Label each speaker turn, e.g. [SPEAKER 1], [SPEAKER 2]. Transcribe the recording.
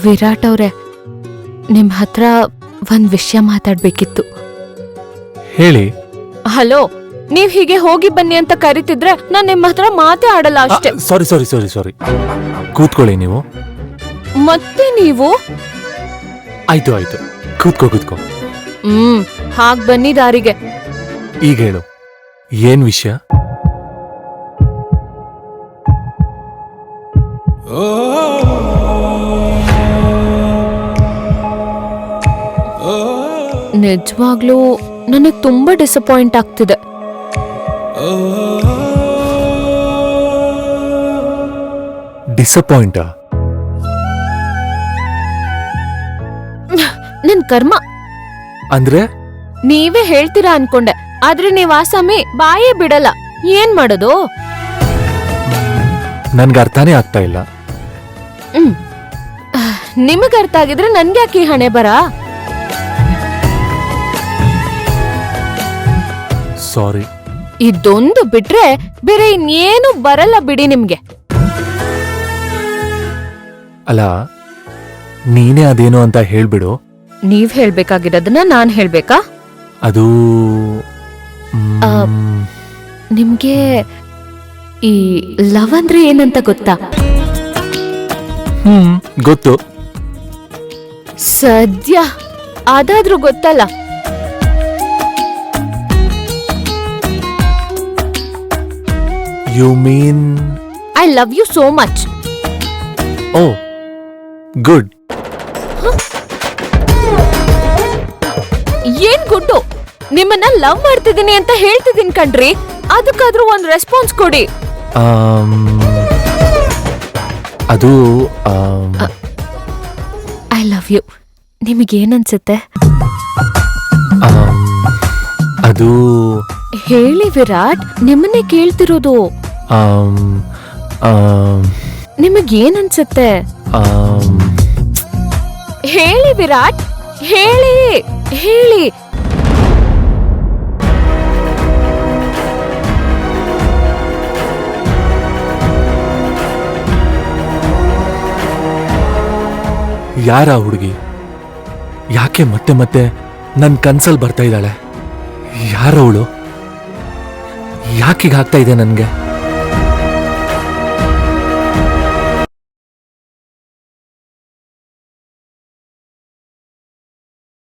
[SPEAKER 1] ವಿರಾಟ್ ಅವ್ರೆ, ನಿಮ್ ಹತ್ರ ಒಂದ್ ವಿಷಯ ಮಾತಾಡ್ಬೇಕಿತ್ತು.
[SPEAKER 2] ಹೇಳಿ.
[SPEAKER 1] ಹಲೋ, ನೀವ್ ಹೀಗೆ ಹೋಗಿ ಬನ್ನಿ ಅಂತ ಕರಿತಿದ್ರೆ ನಾನ್ ನಿಮ್ ಹತ್ರ ಮಾತೇ ಆಡಲ್ಲ ಅಷ್ಟೇ.
[SPEAKER 2] ಸಾರಿ ಕೂತ್ಕೊಳ್ಳಿ ನೀವು.
[SPEAKER 1] ಮತ್ತೆ ನೀವು?
[SPEAKER 2] ಆಯ್ತು ಕೂತ್ಕೋ.
[SPEAKER 1] ಹಾಗ್ ಬನ್ನಿ ದಾರಿಗೆ.
[SPEAKER 2] ಈಗ ಹೇಳು, ಏನ್ ವಿಷಯ?
[SPEAKER 1] ನಿಜವಾಗ್ಲೂ ನನಗ್ ತುಂಬಾ ಡಿಸಪಾಯಿಂಟ್ ಆಗ್ತಿದೆ.
[SPEAKER 2] ಡಿಸಪಾಯಿಂಟಾ?
[SPEAKER 1] ನನ್ ಕರ್ಮ.
[SPEAKER 2] ಅಂದ್ರೆ?
[SPEAKER 1] ನೀವೇ ಹೇಳ್ತೀರಾ ಅನ್ಕೊಂಡೆ, ಆದ್ರೆ ನೀವ್ ಆ ಸಮಯ ಬಾಯೇ ಬಿಡಲ್ಲ. ಏನ್ ಮಾಡೋದು?
[SPEAKER 2] ನನ್ಗೆ ಅರ್ಥನೇ ಆಗ್ತಾ ಇಲ್ಲ.
[SPEAKER 1] ನಿಮಗ್ ಅರ್ಥ ಆಗಿದ್ರೆ ನನ್ಗೆ ಯಾಕೆ ಈ ಹಣೆ ಬರ?
[SPEAKER 2] ಸಾರಿ.
[SPEAKER 1] ಇದೊಂದು ಬಿಟ್ರೆ ಬೇರೆ ಇನ್ನೇನು ಬರಲ್ಲ ಬಿಡಿ ನಿಮ್ಗೆ.
[SPEAKER 2] ಅಲ್ಲ, ನೀನೇ ಅದೇನೋ ಅಂತ ಹೇಳ್ಬಿಡು.
[SPEAKER 1] ನೀವ್ ಹೇಳ್ಬೇಕಾಗಿರೋದನ್ನ ನಾನ್ ಹೇಳ್ಬೇಕಾ?
[SPEAKER 2] ಅದು
[SPEAKER 1] ನಿಮ್ಗೆ ಈ ಲವ್ ಅಂದ್ರೆ ಏನಂತ ಗೊತ್ತಾ?
[SPEAKER 2] ಗೊತ್ತು.
[SPEAKER 1] ಸದ್ಯ ಅದಾದ್ರೂ ಗೊತ್ತಲ್ಲ.
[SPEAKER 2] You mean
[SPEAKER 1] I love you so much.
[SPEAKER 2] Oh good.
[SPEAKER 1] ಏನ್ ಗುಡ್ಡು? ನಿಮ್ಮನ್ನ ಲವ್ ಮಾಡ್ತಿದ್ದೀನಿ ಅಂತ ಹೇಳ್ತಿದ್ದೀನಿ ಕಣ್ರಿ, ಅದಕ್ಕಾದ್ರೂ ಒಂದ್ ರೆಸ್ಪಾನ್ಸ್ ಕೊಡಿ.
[SPEAKER 2] ಅದು
[SPEAKER 1] ಐ ಲವ್ ಯು. ನಿಮಗೇನನ್ಸುತ್ತೆ?
[SPEAKER 2] ಅದು
[SPEAKER 1] ಹೇಳಿ ವಿರಾಟ್, ನಿಮ್ಮನ್ನೇ ಕೇಳ್ತಿರೋದು. ನಿಮಗೇನನ್ಸುತ್ತೆ? ಹೇಳಿ ವಿರಾಟ್, ಹೇಳಿ.
[SPEAKER 2] ಯಾರ ಹುಡುಗಿ? ಯಾಕೆ ಮತ್ತೆ ಮತ್ತೆ ನನ್ ಕನ್ಸಲ್ ಬರ್ತಾ ಇದ್ದಾಳೆ? ಯಾರವಳು? ಯಾಕೀಗ ಆಗ್ತಾ ಇದೆ ನನ್ಗೆ?